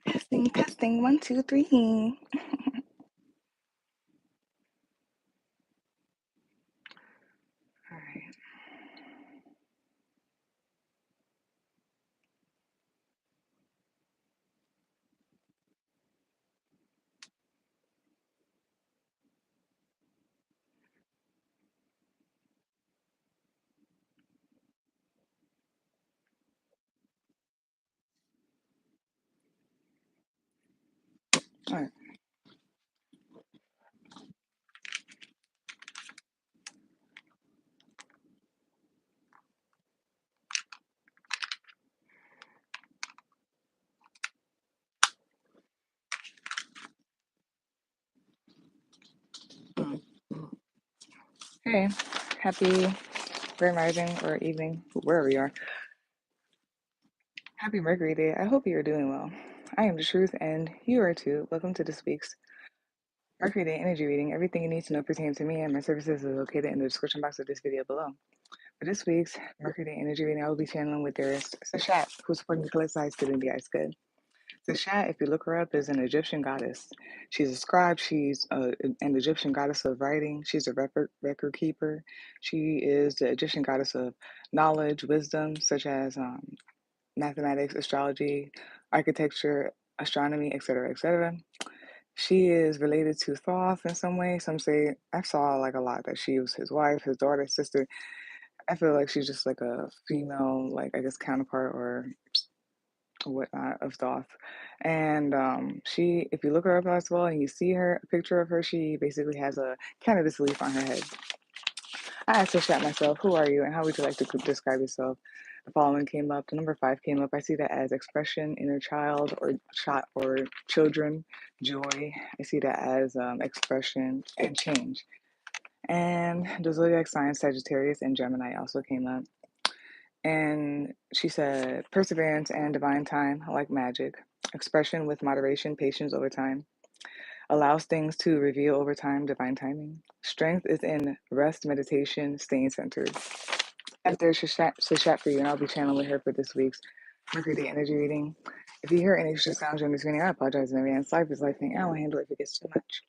Testing, testing, 1, 2, 3. All right. All right. Hey, happy grand rising or evening, wherever you are. Happy Mercury Day. I hope you are doing well. I am the truth, and you are too. Welcome to this week's Mercury Day Energy Reading. Everything you need to know pertaining to me and my services is located in the description box of this video below. For this week's Mercury Day Energy Reading, I will be channeling with theorist Cashapp, who's supporting the collective side student the ice good. Cashapp, if you look her up, is an Egyptian goddess. She's a scribe. She's an Egyptian goddess of writing. She's a record keeper. She is the Egyptian goddess of knowledge, wisdom, such as mathematics, astrology, architecture, astronomy, etc., etc. She is related to Thoth in some way. Some say I saw like a lot that she was his wife, his daughter, sister. I feel like she's just like a female, like I guess counterpart or whatnot of Thoth. And she, if you look her up as well and you see her a picture of her, she basically has a cannabis leaf on her head. I asked Tishat myself, who are you and how would you like to describe yourself? The following came up. The number 5 came up. I see that as expression, inner child, or children, joy. I see that as expression and change. And the zodiac signs Sagittarius and Gemini also came up. And she said, perseverance and divine time, like magic. Expression with moderation, patience over time. Allows things to reveal over time, divine timing. Strength is in rest, meditation, staying centered. After Shishat for you, and I'll be channeling her for this week's Mercury Day Energy Reading. If you hear any extra sounds during this reading, I apologize in advance. Life is life, and I will handle it if it gets too much.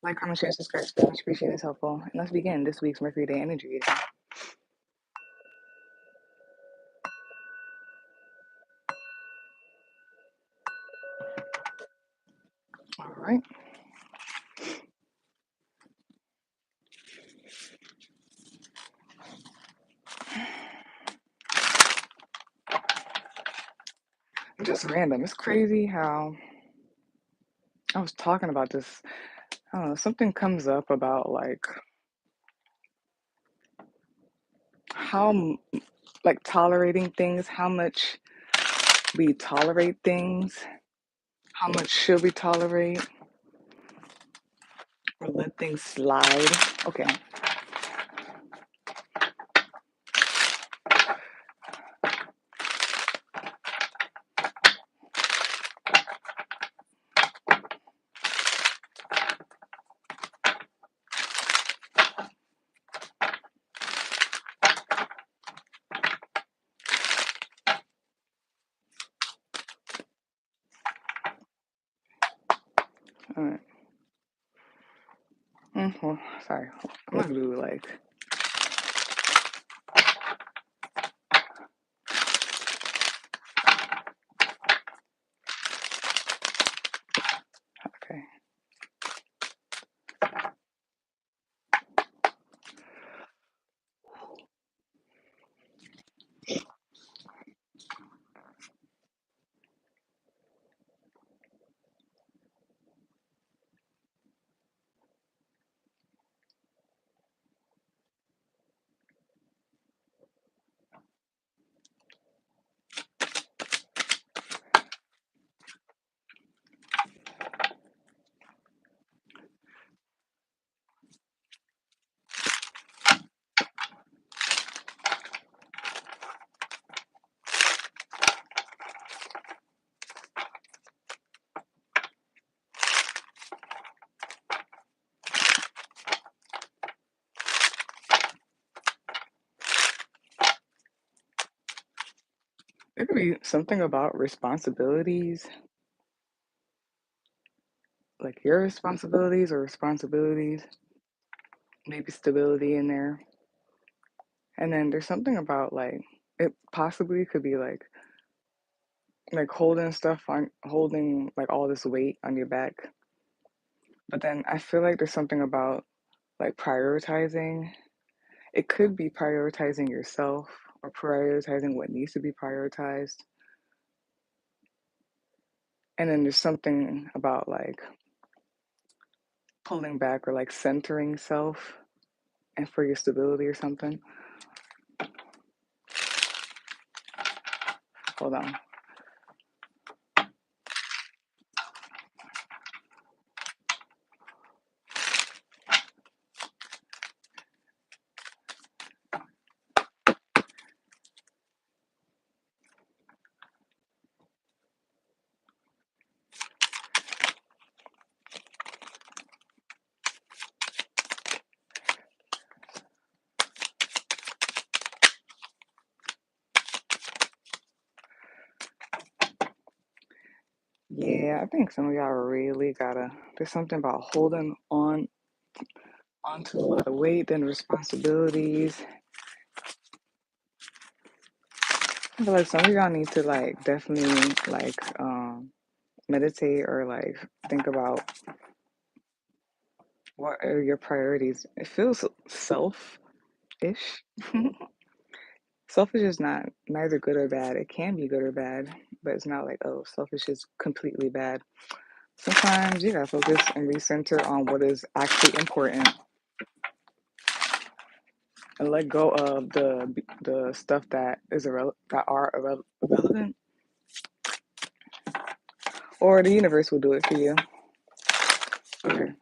Like, comment, share, subscribe. Very much appreciated. It's helpful. And let's begin this week's Mercury Day Energy Reading. All right. Just random. It's crazy how I was talking about this. I don't know, something comes up about like how like tolerating things, how much we tolerate things, how much should we tolerate or let things slide. Okay. All right. Well, sorry. I'm not gonna do like. Okay. There could be something about responsibilities, like your responsibilities or responsibilities, maybe stability in there. And then there's something about like it possibly could be like holding like all this weight on your back. But then I feel like there's something about like prioritizing. It could be prioritizing yourself or prioritizing what needs to be prioritized. And then there's something about like pulling back or like centering self and for your stability or something. Hold on. Yeah, I think some of y'all really gotta. There's something about holding on onto a lot of weight and responsibilities. I feel like some of y'all need to like definitely like meditate or like think about what are your priorities. It feels self-ish. Selfish is not neither good or bad. It can be good or bad, but it's not like, oh, selfish is completely bad. Sometimes you gotta focus and recenter on what is actually important and let go of the stuff that is irrelevant, or the universe will do it for you. Okay.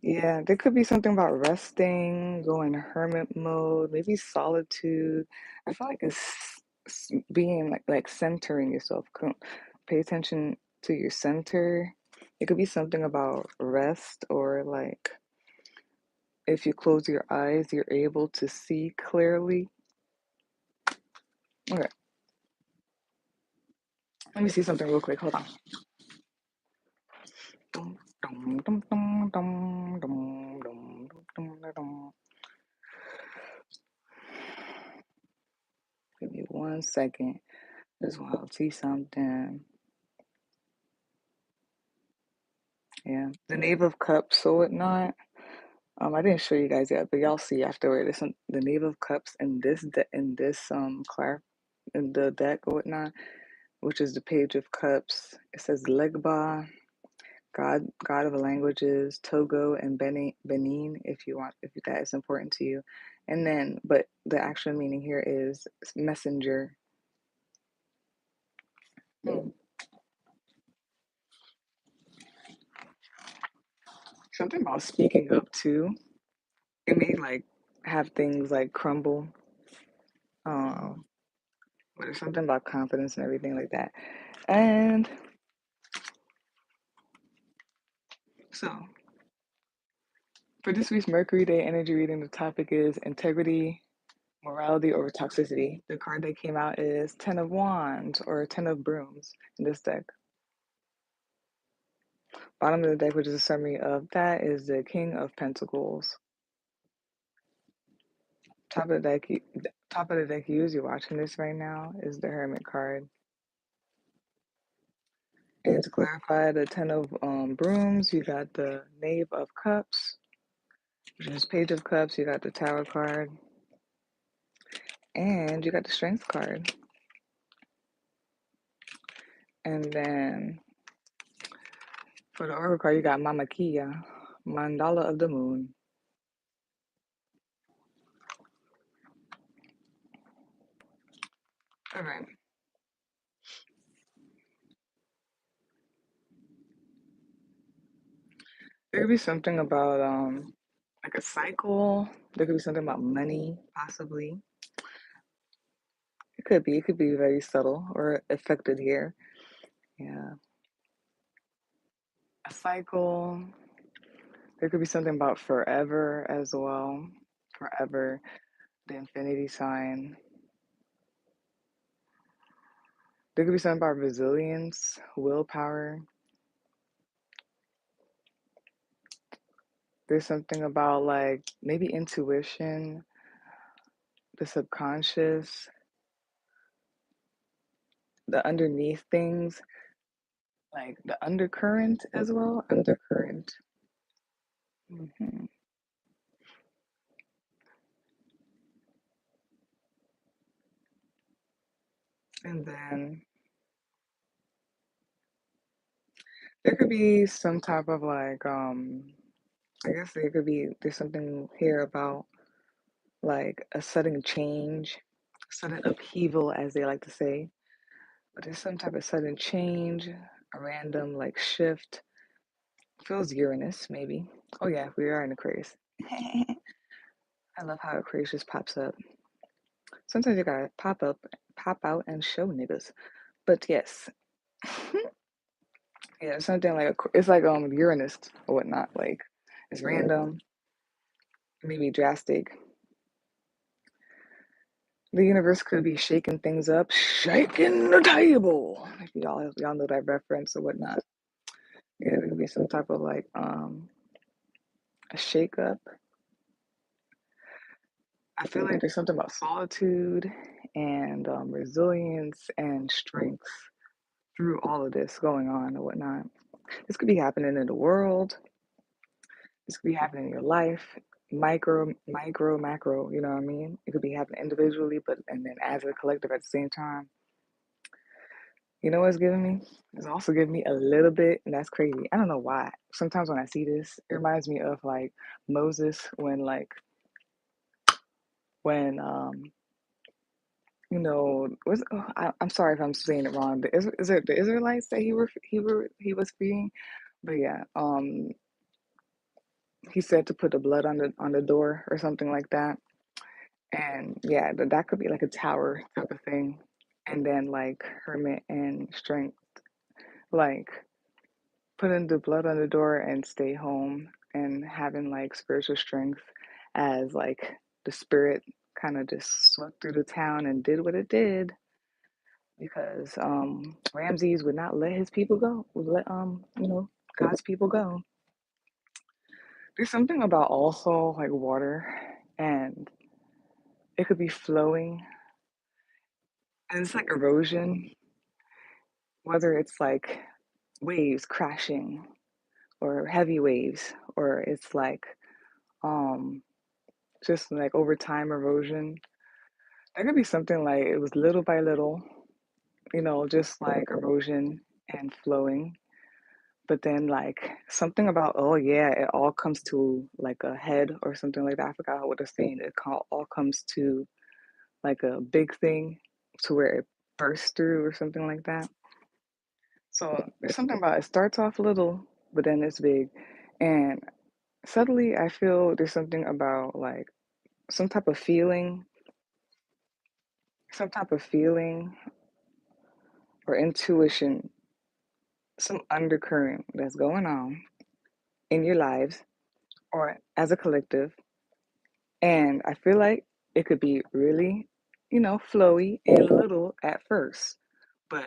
Yeah, there could be something about resting, going hermit mode, maybe solitude. I feel like it's being like centering yourself. Pay attention to your center. It could be something about rest or like if you close your eyes, you're able to see clearly. Okay, let me see something real quick. Hold on. Dum, dum, dum, dum, dum, dum, dum, dum, dum. Give me 1 second. Just want to see something. Yeah, the Knave of Cups, so whatnot. I didn't show you guys yet, but y'all see afterward. It's the Knave of Cups in this clar in the deck or whatnot, which is the Page of Cups. It says Legba, God of languages, Togo, and Benin, if that is important to you. And then, but the actual meaning here is messenger. Hmm. Something about speaking up too. It may like have things like crumble. Um, but there's something about confidence and everything like that. And so, for this week's Mercury Day Energy Reading, the topic is integrity, morality over toxicity. The card that came out is Ten of Wands or Ten of Brooms in this deck. Bottom of the deck, which is a summary of that, is the King of Pentacles. Top of the deck, you're watching this right now, is the Hermit card. And to clarify, the Ten of Brooms, you got the Knave of Cups, which is Page of Cups. You got the Tower card, and you got the Strength card. And then for the Oracle card, you got Mama Kia, Mandala of the Moon. All right. There could be something about like a cycle. There could be something about money, possibly. It could be. It could be very subtle or affected here. Yeah. A cycle. There could be something about forever as well. Forever. The infinity sign. There could be something about resilience, willpower. There's something about like maybe intuition, the subconscious, the underneath things, like the undercurrent as well. Undercurrent. Hmm. And then there could be some type of like, I guess there's something here about like a sudden change, sudden upheaval, as they like to say. But there's some type of sudden change, a random like shift. Feels Uranus, maybe. Oh yeah, we are in Aquarius. I love how Aquarius just pops up. Sometimes you gotta pop out and show niggas. But yes, yeah, something like it's like Uranus or whatnot. Like it's random, maybe drastic. The universe could be shaking things up, shaking the table. If y'all know that reference or whatnot. Yeah, there could be some type of like a shake up. I feel like there's something about solitude and resilience and strength through all of this going on or whatnot. This could be happening in the world. This could be happening in your life, macro. You know what I mean? It could be happening individually, but and then as a collective at the same time. You know what's giving me? It's also giving me a little bit, and that's crazy. I don't know why. Sometimes when I see this, it reminds me of like Moses when I'm sorry if I'm saying it wrong. Is it the Israelites that he was freeing? But yeah, he said to put the blood on the door or something like that. And yeah, that could be like a tower type of thing. And then like hermit and strength, like putting the blood on the door and stay home and having like spiritual strength as like the spirit kind of just swept through the town and did what it did because Ramses would not let his people go, would let God's people go. There's something about also like water, and it could be flowing, and it's like erosion, whether it's like waves crashing or heavy waves, or it's like um just like over time erosion. That could be something like it was little by little, just like erosion and flowing. But then like something about, oh yeah, it all comes to like a head or something like that. I forgot what it's saying. All comes to like a big thing to where it bursts through or something like that. So there's something about it starts off little, but then it's big. And suddenly I feel there's something about like some type of feeling, some type of feeling or intuition, some undercurrent that's going on in your lives or as a collective. And I feel like it could be really, flowy and little at first, but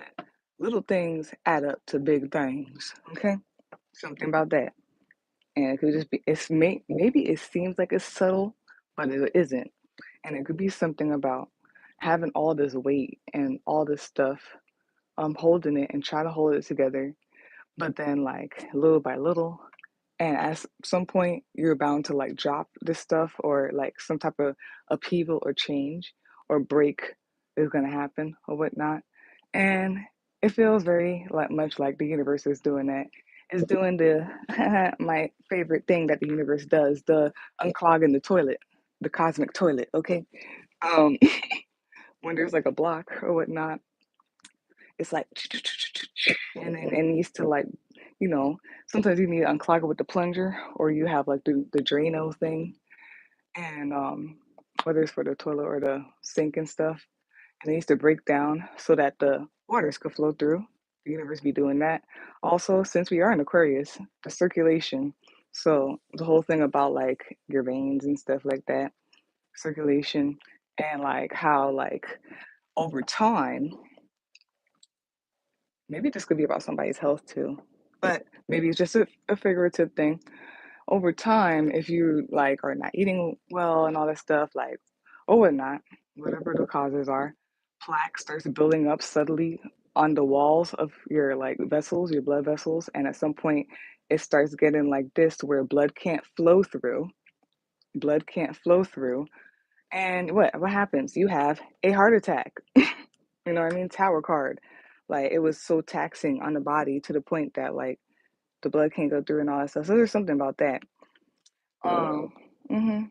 little things add up to big things. Okay, something about that. And it could just be maybe it seems like it's subtle, but it isn't. And it could be something about having all this weight and all this stuff, holding it and trying to hold it together, but then like little by little, and at some point you're bound to like drop this stuff, or like some type of upheaval or change or break is going to happen or whatnot. And it feels very like much like the universe is doing that. It's doing the my favorite thing that the universe does, the unclogging the toilet, the cosmic toilet. Okay, um when there's like a block or whatnot, it's like and then it needs to like, you know, sometimes you need to unclog it with the plunger, or you have like the Drano thing, and whether it's for the toilet or the sink and stuff, and it needs to break down so that the waters could flow through. The universe be doing that. Also, since we are in Aquarius, the circulation. So the whole thing about like your veins and stuff like that, circulation, and like how like over time, maybe this could be about somebody's health too, but maybe it's just a figurative thing. Over time, if you like are not eating well and all that stuff, like or whatnot, whatever the causes are, plaque starts building up subtly on the walls of your like vessels, your blood vessels, and at some point it starts getting like this where blood can't flow through. Blood can't flow through. And what happens? You have a heart attack. You know what I mean? Tower card. Like it was so taxing on the body to the point that like the blood can't go through and all that stuff. So there's something about that. Um, hmm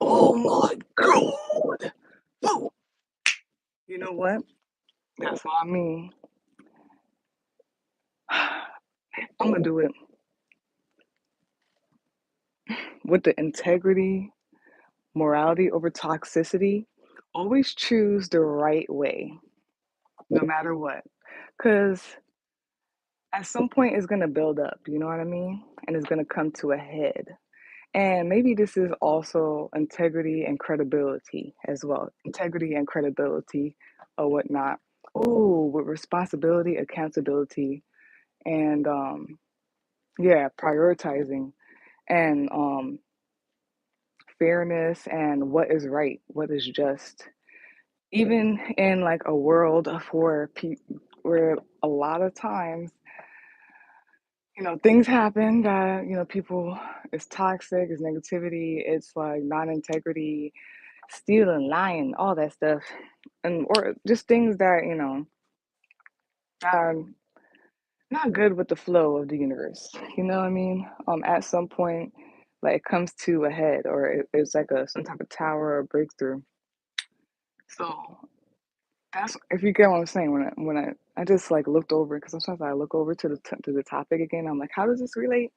Oh my god! Whoa! You know what? That's what I mean. I'm gonna do it with the integrity, morality over toxicity. Always choose the right way, no matter what. Because at some point it's gonna build up, you know what I mean? And it's gonna come to a head. And maybe this is also integrity and credibility as well. Integrity and credibility or whatnot. Oh, with responsibility, accountability, and yeah, prioritizing and fairness and what is right, what is just. Even in like a world of where a lot of times, things happen that, people, it's toxic, it's negativity, it's like non-integrity, stealing, lying, all that stuff, and or just things that are not good with the flow of the universe. You know what I mean? At some point, like it comes to a head, or it's like a some type of tower or breakthrough. So that's if you get what I'm saying. When I just like looked over, because sometimes I look over to to the topic again. I'm like, how does this relate?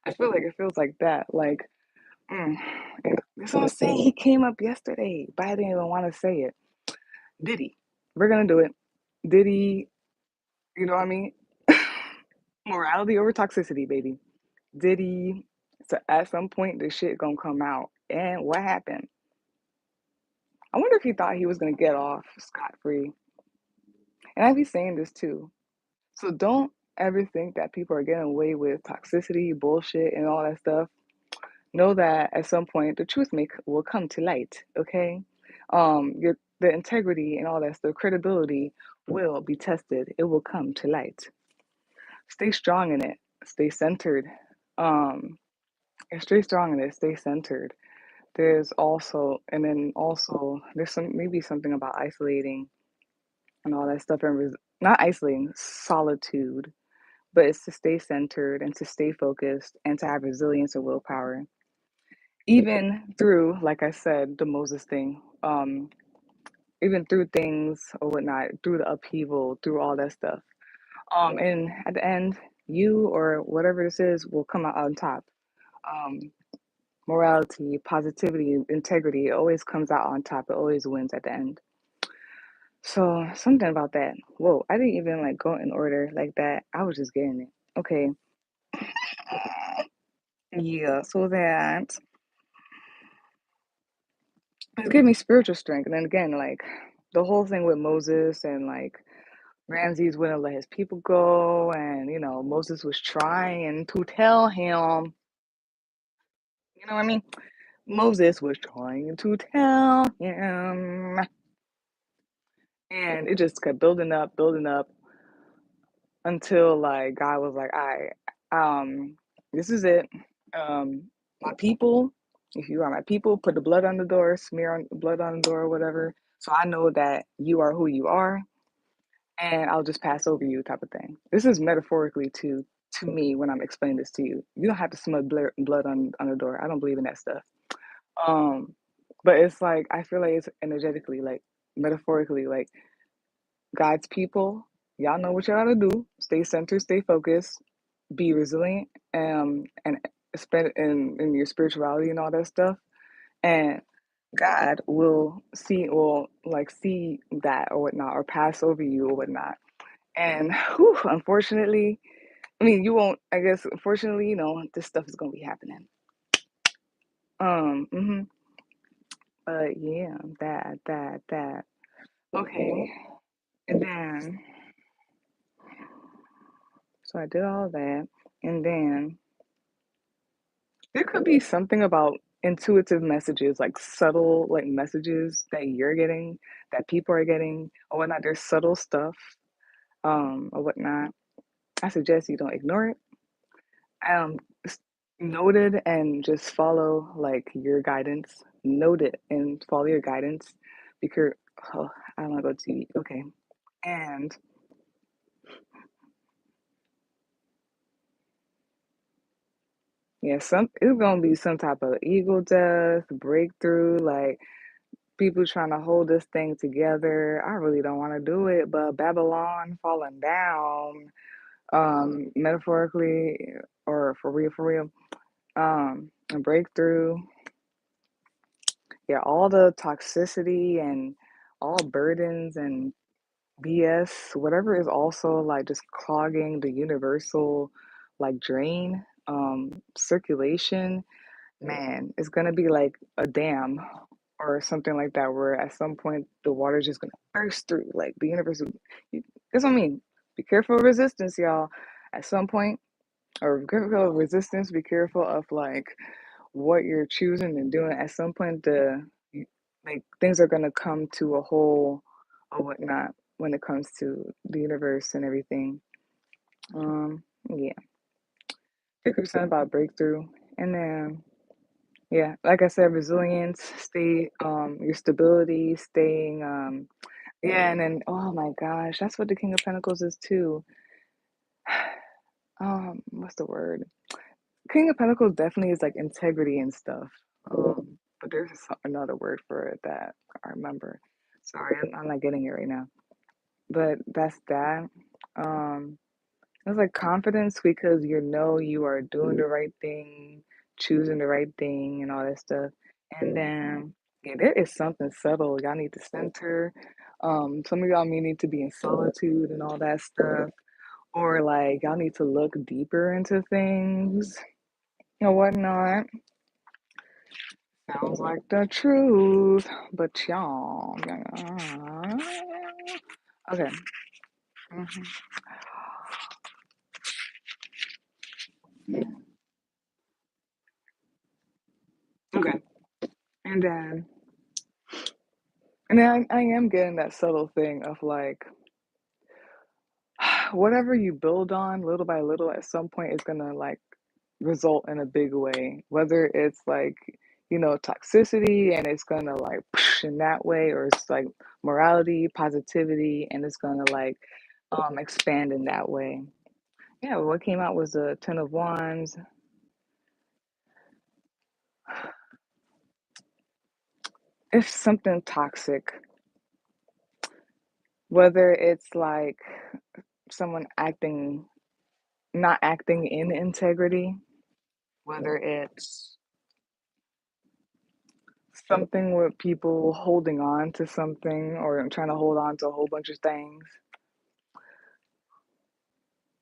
I feel like it feels like that. Like, mm, and that's what I'm saying. He came up yesterday, but I didn't even want to say it. Did he? We're gonna do it. Did he? You know what I mean? Morality over toxicity, baby. Did he? So at some point, this shit gonna come out. And what happened? I wonder if he thought he was gonna get off scot free. And I be saying this too. So don't ever think that people are getting away with toxicity, bullshit, and all that stuff. know that at some point the truth will come to light, okay? The integrity and all that, the credibility will be tested. It will come to light. Stay strong in it. Stay centered. Um, stay strong in it. Stay centered. There's also, and then also, there's maybe something about isolating and all that stuff, and not isolating, solitude, but it's to stay centered and to stay focused and to have resilience and willpower, even through, like I said, the Moses thing, even through things or whatnot, through the upheaval, through all that stuff. And at the end, you or whatever this is will come out on top. Um, Morality, positivity, integrity, it always comes out on top. It always wins at the end. So something about that. Whoa, I didn't even like go in order like that. I was just getting it. Okay. Yeah, so that it's giving me spiritual strength. And then again, like the whole thing with Moses and like Ramses wouldn't let his people go, and Moses was trying to tell him, you know what I mean? Moses was trying to tell him, and it just kept building up until like God was like, all right, this is it. Um, my people, if you are my people, put the blood on the door, smear on blood on the door, or whatever. So I know that you are who you are, and I'll just pass over you, type of thing. This is metaphorically to me when I'm explaining this to you. You don't have to smell blood on the door. I don't believe in that stuff. Um, but it's like I feel like it's energetically, like metaphorically, like God's people. Y'all know what y'all gotta do. Stay centered, stay focused, be resilient, and spend in your spirituality and all that stuff. And God will like see that or whatnot, or pass over you or whatnot. And whew, unfortunately, I mean, you won't. I guess unfortunately, this stuff is gonna be happening. Mm-hmm. But yeah, that. Okay, and then so I did all that, and then there could be something about intuitive messages, like subtle, like messages that you're getting, that people are getting, or whatnot. There's subtle stuff, or whatnot. I suggest you don't ignore it. Um, Note it and just follow like your guidance. Note it and follow your guidance because oh, I don't want to go too deep. Okay, and yeah, it's gonna be some type of ego death, breakthrough, like people trying to hold this thing together. I really don't want to do it, but Babylon falling down, metaphorically or for real, a breakthrough. Yeah, all the toxicity and all burdens and BS, whatever is also like just clogging the universal like drain, circulation, man, it's gonna be like a dam or something like that, where at some point the water's just gonna burst through. Like the universe, that's what I mean. Be careful of resistance, y'all. At some point, or be careful of resistance. Be careful of like what you're choosing and doing. At some point, like things are gonna come to a whole or whatnot when it comes to the universe and everything. Yeah, 50% about breakthrough, and then yeah, like I said, resilience, stay your stability, staying yeah, and then oh my gosh, that's what the King of Pentacles is too. What's the word? King of Pentacles definitely is like integrity and stuff. But there's another word for it that I remember. Sorry, I'm not getting it right now. But that's that. Um It's like confidence because you are doing the right thing, choosing the right thing, and all that stuff. And then, yeah, there is something subtle. Y'all need to center. Some of y'all may need to be in solitude and all that stuff, or like y'all need to look deeper into things and whatnot. Sounds like the truth, but y'all, okay. Mhm. And then I am getting that subtle thing of like whatever you build on little by little at some point is gonna like result in a big way. Whether it's like, toxicity and it's gonna like in that way, or it's like morality, positivity, and it's gonna like expand in that way. Yeah, what came out was the Ten of Wands. If something toxic, whether it's like someone not acting in integrity, whether it's something with people holding on to something or trying to hold on to a whole bunch of things.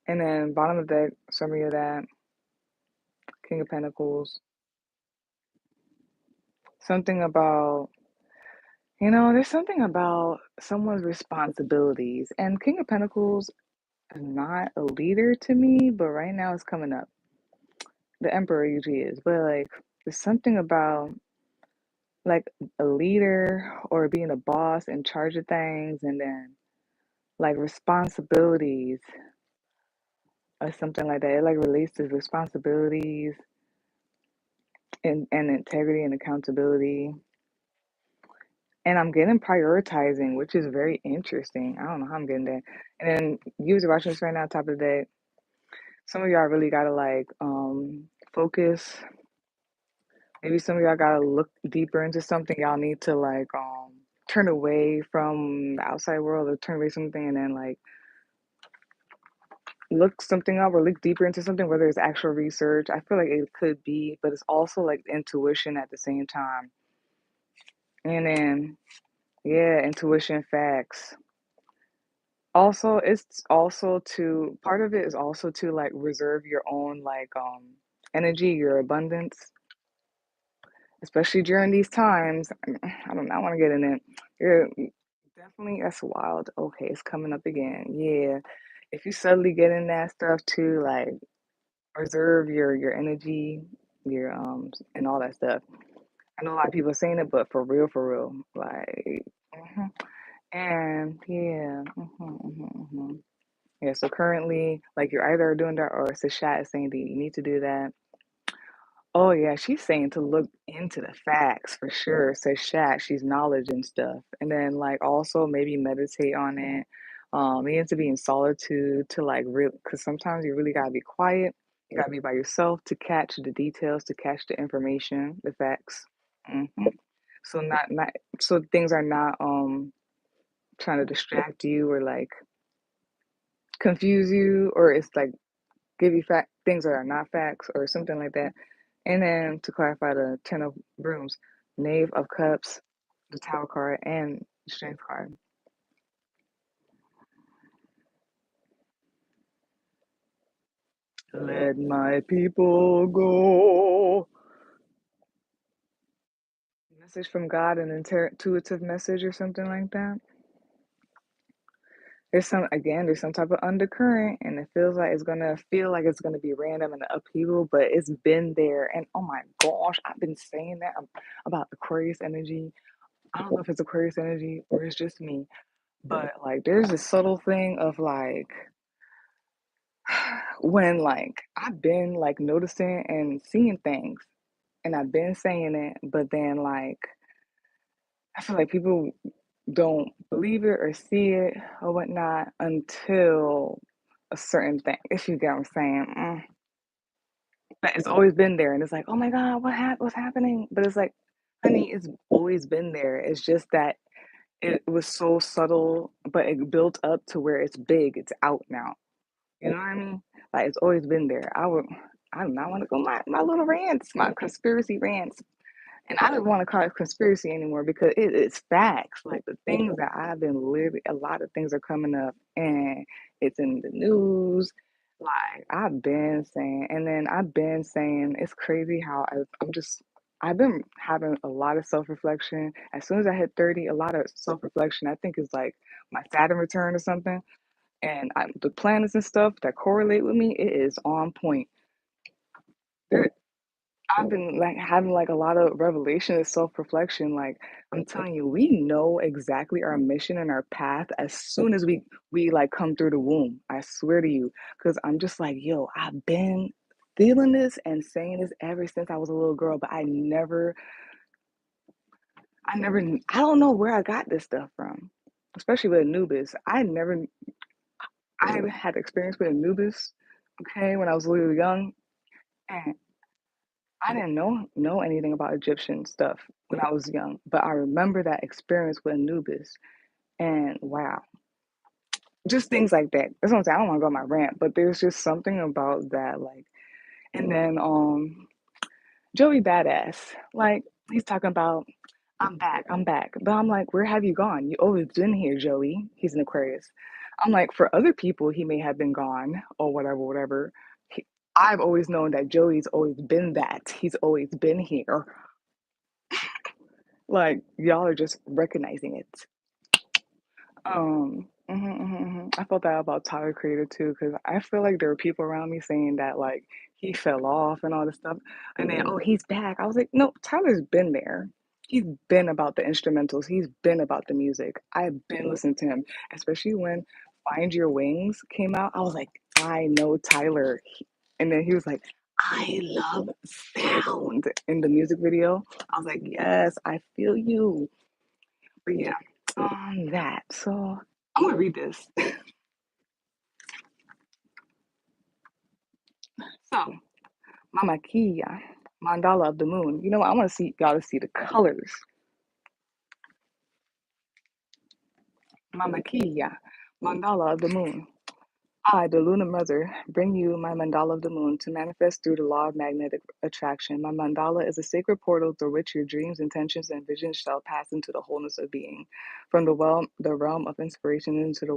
And then bottom of the deck, summary of that, King of Pentacles. Something about, there's something about someone's responsibilities. And King of Pentacles is not a leader to me, but right now it's coming up. The Emperor usually is, but like there's something about like a leader or being a boss in charge of things, and then like responsibilities or something like that. It like relates to responsibilities and integrity and accountability. And I'm getting prioritizing, which is very interesting. I don't know how I'm getting there. And then you are watching this right now, top of the day. Some of y'all really gotta like focus. Maybe some of y'all gotta look deeper into something. Y'all need to like turn away from the outside world or turn away something and then like look something up or look deeper into something, whether it's actual research. I feel like it could be, but it's also like intuition at the same time. And then, yeah, intuition, facts. Also, it's also to part of it is also to like reserve your own like energy, your abundance, especially during these times. I don't know, I want to get in it. You're definitely that's wild. Okay, it's coming up again. Yeah. If you suddenly get in that stuff too, like reserve your energy, your and all that stuff. I know a lot of people are saying it, but for real, like, mhm. And yeah, yeah. So currently, like you're either doing that or Cashapp is saying that you need to do that. Oh yeah, she's saying to look into the facts for sure. Cashapp, she's knowledge and stuff, and then like also maybe meditate on it. You need to be in solitude to like real, because sometimes you really gotta be quiet. You gotta be by yourself to catch the details, to catch the information, the facts. hmm So not so things are not trying to distract you or like confuse you, or it's like give you fact things that are not facts or something like that. And then to clarify, the Ten of Brooms, Knave of Cups, the Tower card, and the Strength card. Let my people go. Message from God, an intuitive message or something like that. There's some type of undercurrent, and it feels like it's gonna be random and upheaval, but it's been there. And oh my gosh, I've been saying that about Aquarius energy. I don't know if it's Aquarius energy or it's just me, but like there's a subtle thing of like when like I've been like noticing and seeing things, and I've been saying it, but then like I feel like people don't believe it or see it or whatnot until a certain thing, if you get what I'm saying. But it's always been there, and it's like, oh my God, what's happening? But it's like, honey, it's always been there. It's just that it was so subtle, but it built up to where it's big, it's out now. You know what I mean? Like it's always been there. I do not want to go my little rants, my conspiracy rants. And I don't want to call it conspiracy anymore because it's facts. Like the things that I've been living, a lot of things are coming up and it's in the news. Like I've been saying, and then I've been saying, it's crazy how I've been having a lot of self reflection. As soon as I hit 30, a lot of self reflection, I think is like my Saturn return or something. And the planets and stuff that correlate with me, it is on point. I've been like having like a lot of revelation and self-reflection. Like I'm telling you, we know exactly our mission and our path as soon as we like come through the womb. I swear to you, because I'm just like, yo, I've been feeling this and saying this ever since I was a little girl, but I don't know where I got this stuff from, especially with Anubis. I had experience with Anubis, okay, when I was a little young, and I didn't know anything about Egyptian stuff when I was young, but I remember that experience with Anubis, and wow, just things like that. That's what I'm saying. I don't want to go on my rant, but there's just something about that, like, and then Joey Badass, like he's talking about I'm back, but I'm like, where have you gone? You always been here, Joey. He's an Aquarius. I'm like, for other people, he may have been gone or whatever, whatever. He, I've always known that Joey's always been that. He's always been here. Like y'all are just recognizing it. I felt that about Tyler Creator too, because I feel like there were people around me saying that like he fell off and all this stuff, and then oh he's back. I was like, no, Tyler's been there. He's been about the instrumentals. He's been about the music. I've been listening to him, especially when Find Your Wings came out. I was like, I know Tyler, and then he was like, I love sound in the music video. I was like, yes, I feel you. But yeah, on that. So I'm gonna read this. So, Mama Kia, Mandala of the Moon. You know what? I want to see y'all to see the colors. Mama Kia, Mandala of the Moon. I, the lunar mother, bring you my mandala of the moon to manifest through the law of magnetic attraction. My mandala is a sacred portal through which your dreams, intentions, and visions shall pass into the wholeness of being, from the realm of inspiration into the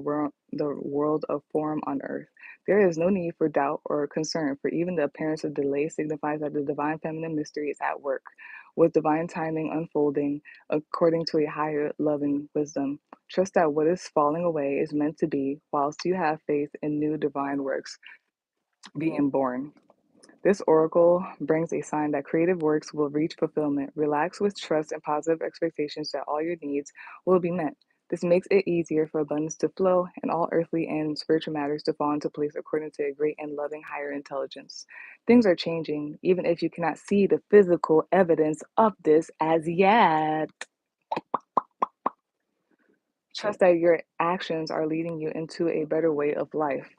world of form on earth. There is no need for doubt or concern, for even the appearance of delay signifies that the divine feminine mystery is at work, with divine timing unfolding according to a higher loving wisdom. Trust that what is falling away is meant to be, whilst you have faith in new divine works being born. This oracle brings a sign that creative works will reach fulfillment. Relax with trust and positive expectations that all your needs will be met. This makes it easier for abundance to flow and all earthly and spiritual matters to fall into place according to a great and loving higher intelligence. Things are changing, even if you cannot see the physical evidence of this as yet. Trust that your actions are leading you into a better way of life.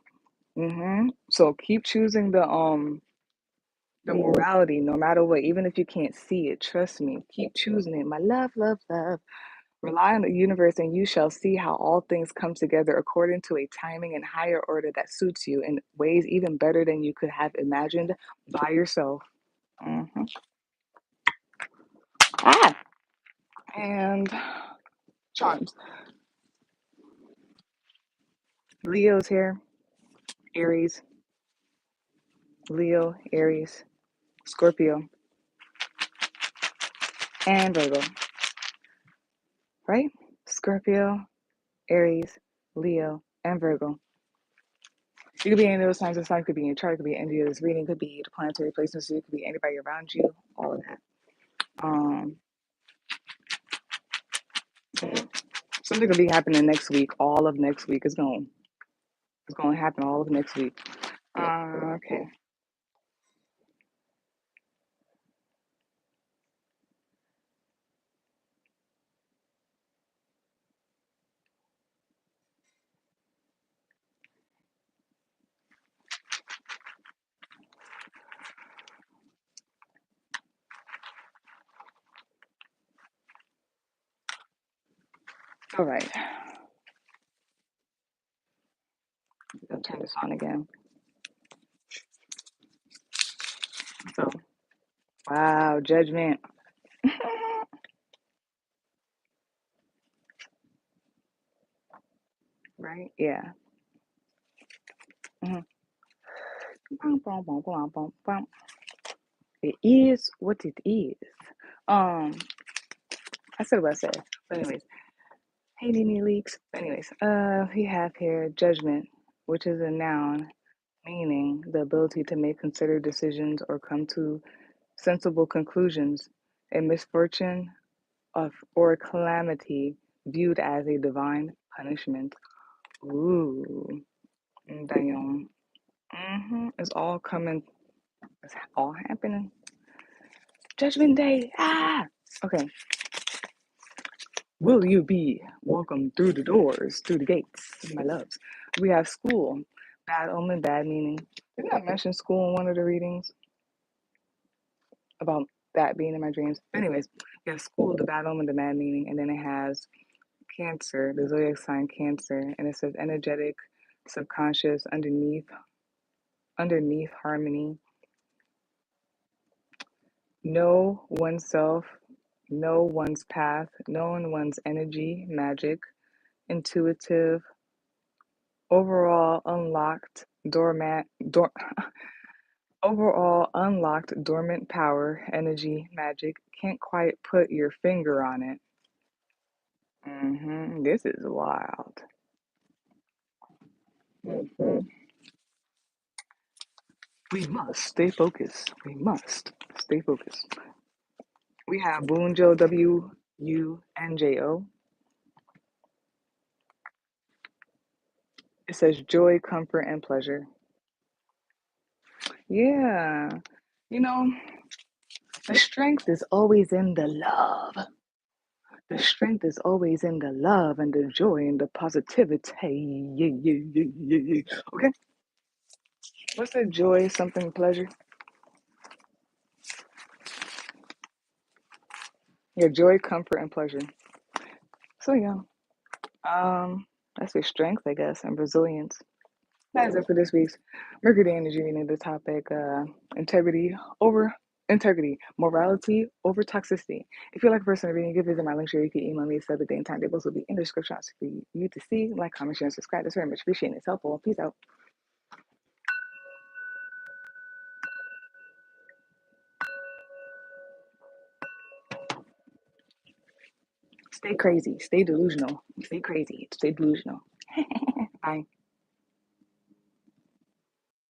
So keep choosing the morality no matter what, even if you can't see it. Trust me. Keep choosing it. My love, love, love. Rely on the universe and you shall see how all things come together according to a timing and higher order that suits you in ways even better than you could have imagined by yourself. hmm Ah, and charms. Leo's here. Aries, Leo, Aries, Scorpio, and Virgo, right? Scorpio, Aries, Leo, and Virgo. You could be any of those signs. The sign could be in your chart, could be any of this reading, could be the planetary placements, so it could be anybody around you, all of that. Um, Something could be happening next week. All of next week is going. It's going to happen all of next week. Okay. All right. I'll turn this on again. So, wow, judgment. Right? Yeah. Mhm. It is what it is. Um, I said what I said. But anyways, hey Nene Leaks. Anyways, we have here judgment, which is a noun meaning the ability to make considered decisions or come to sensible conclusions, a misfortune of or calamity viewed as a divine punishment. Ooh, damn. It's all coming. It's all happening. Judgment Day. Ah. Okay. Will you be welcome through the doors, through the gates, my loves? We have school. Bad omen, bad meaning. Didn't I mention school in one of the readings about that being in my dreams? Anyways, yeah, school, the bad omen, the bad meaning, and then it has Cancer, the zodiac sign Cancer, and it says energetic, subconscious, underneath harmony, know oneself, know one's path, knowing one's energy, magic, intuitive, overall unlocked, overall unlocked dormant power, energy, magic. Can't quite put your finger on it. This is wild. Mhm. We must stay focused. We must stay focused. We have Wunjo, Wunjo. It says joy, comfort, and pleasure. Yeah. You know, the strength is always in the love. The strength is always in the love and the joy and the positivity. Yeah, yeah, yeah, yeah, yeah. Okay. What's the joy, something, pleasure? Yeah, joy, comfort, and pleasure. So yeah. That's the strength, I guess, and resilience. That is it for this week's Mercury Day Energy Reading. The topic, integrity over integrity, morality over toxicity. If you'd like a personal reading, you can visit my link share. You can email me. Set the day and time tables will be in the description for you to see. Like, comment, share, and subscribe. That's very much appreciated. It's helpful. Peace out. Stay crazy. Stay delusional. Stay crazy. Stay delusional. Bye.